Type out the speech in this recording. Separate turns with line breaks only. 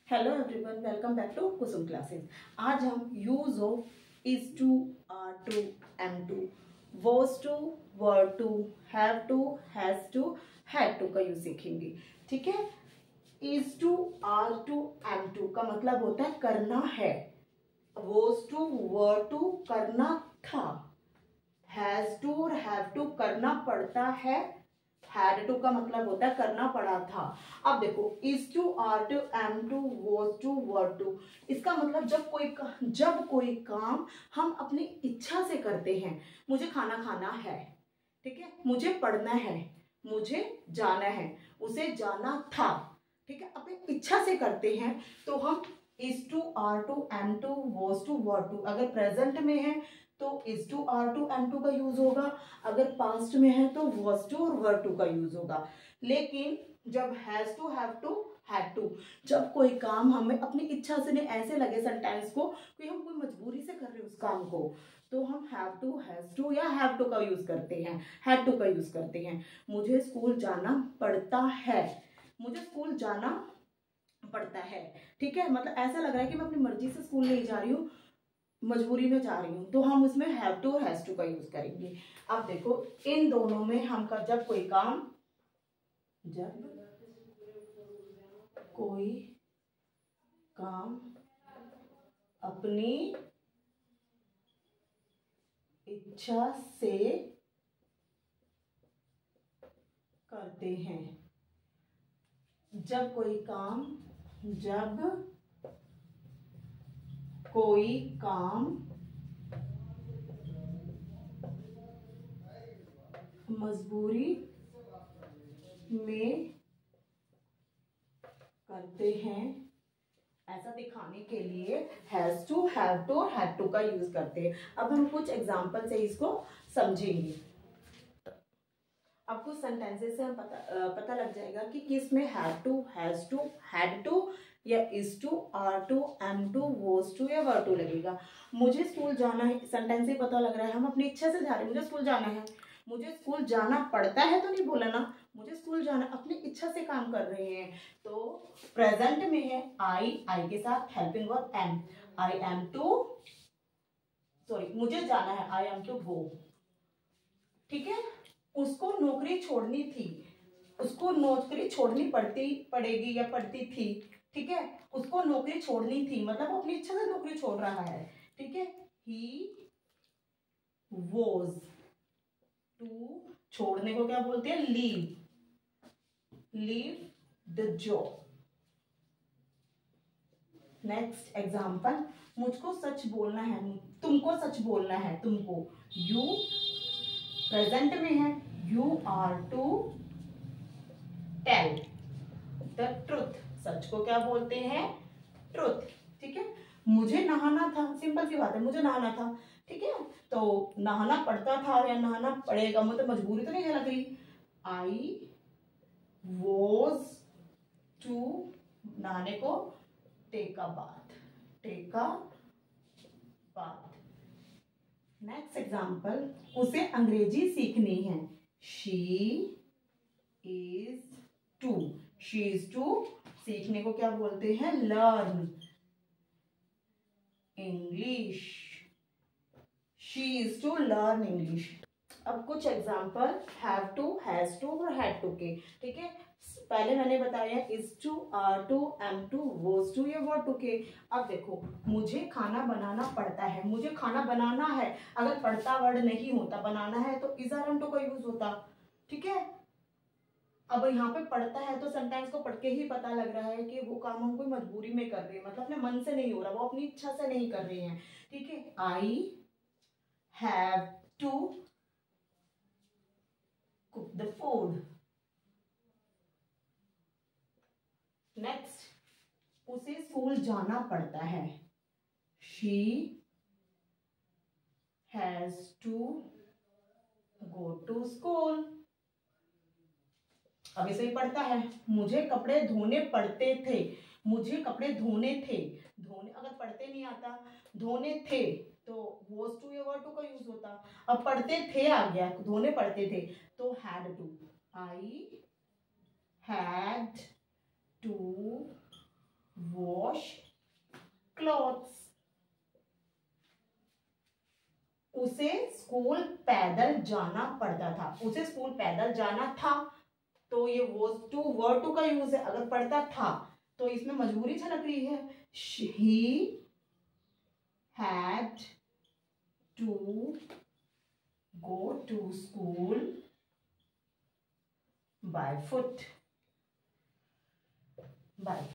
Hello everyone, welcome back to Kusum classes. आज हम use of is to, are to, M to, was to, were to, have to, has to, had to का use सीखेंगे। ठीक है। इज to, are to, M to का मतलब होता है करना है। वॉज टू, वर टू करना था। हैज टू और हैव टू करना पड़ता है। हैड टू का मतलब होता है करना पड़ा था। अब देखो, is to, are to, M to, was to, were to, इसका मतलब जब कोई काम हम अपनी इच्छा से करते हैं। मुझे खाना खाना है, ठीक है, मुझे पढ़ना है, मुझे जाना है, उसे जाना था, ठीक है, अपनी इच्छा से करते हैं तो हम is to, are to, M to, was to, were to. अगर प्रेजेंट में है तो is to, are to, M to का यूज होगा। अगर पास्ट में है तो वॉज टू और वर टू का यूज होगा। लेकिन जब has to, have to, had to, जब कोई काम हमें अपनी इच्छा से नहीं, ऐसे लगे सेंटेंस को कि हम कोई मजबूरी से कर रहे हैं उस काम को, तो हम हैव टू, हैज टू या हैव टू का यूज करते हैं, हैड टू का यूज करते हैं। मुझे स्कूल जाना पड़ता है, मुझे स्कूल जाना पड़ता है, ठीक है, मतलब ऐसा लग रहा है कि मैं अपनी मर्जी से स्कूल नहीं जा रही हूँ, मजबूरी में जा रही हूँ, तो हम उसमें हैव टू और हैज टू का यूज करेंगे। अब देखो, इन दोनों में हम जब कोई काम अपनी इच्छा से करते हैं, जब कोई काम मजबूरी में करते हैं, ऐसा दिखाने के लिए हैज टू, हैव टू और हैड टू का यूज करते हैं। अब हम कुछ एग्जांपल से इसको समझेंगे। अब कुछ सेंटेंसेस से हम पता लग जाएगा कि किस में have to, has to, had to या is to, are to, M to, was to या वर टू लगेगा। मुझे स्कूल जाना है, सेंटेंस से पता लग रहा है हम अपनी इच्छा से जा रहे हैं, मुझे स्कूल जाना है। मुझे स्कूल जाना पड़ता है तो नहीं बोला ना, मुझे स्कूल जाना, अपनी इच्छा से काम कर रहे हैं। तो प्रेजेंट में है आई के साथ helping verb am, I am to, sorry मुझे जाना है, आई एम टू गो, ठीक है। उसको नौकरी छोड़नी थी, उसको नौकरी छोड़नी पड़ेगी या पड़ती थी, ठीक है, उसको नौकरी छोड़नी थी मतलब वो अपनी इच्छा से नौकरी छोड़ रहा है, ठीक है। ही वॉज टू, छोड़ने को क्या बोलते हैं, leave the job. Next example, मुझको सच बोलना है, तुमको सच बोलना है, तुमको, यू प्रेजेंट में है, you are to tell the truth, सच को क्या बोलते हैं, ट्रुथ, ठीक है। मुझे नहाना था, सिंपल सी बात है, मुझे नहाना था, ठीक है, तो नहाना पड़ता था या नहाना पड़ेगा, मतलब मजबूरी तो नहीं लग रही। आई वॉज टू, नहाने को, take a bath. Next example, उसे अंग्रेजी सीखनी है, शी इज टू, सीखने को क्या बोलते हैं, learn English, she is to learn English. अब कुछ example have to, has to और हैड टू के, ठीक है। पहले मैंने बताया is to, are to, M to, was to या वर टू के। अब देखो, मुझे खाना बनाना पड़ता है, मुझे खाना बनाना है, अगर पड़ता वर्ड नहीं होता, बनाना है तो इज आर एम टू का यूज होता, ठीक है। अब यहाँ पे पढ़ता है तो सेंटेंस को पढ़ के ही पता लग रहा है कि वो काम हम कोई मजबूरी में कर रहे हैं, मतलब अपने मन से नहीं हो रहा, वो अपनी इच्छा से नहीं कर रहे हैं, ठीक है। I have to cook the food. Next, उसे स्कूल जाना पड़ता है, she has to go to school. अब इसे ही पढ़ता है, मुझे कपड़े धोने पड़ते थे, मुझे कपड़े धोने थे, धोने अगर पढ़ते नहीं आता, धोने थे तो वॉज टू या वर टू का यूज होता। अब पढ़ते थे आ गया, धोने पड़ते थे तो had to, I had to wash clothes. उसे स्कूल पैदल जाना पड़ता था, उसे स्कूल पैदल जाना था, तो ये वॉज टू वर्ड टू का यूज है। अगर पढ़ता था तो इसमें मजबूरी झलक रही है। He had to go to school by foot, bye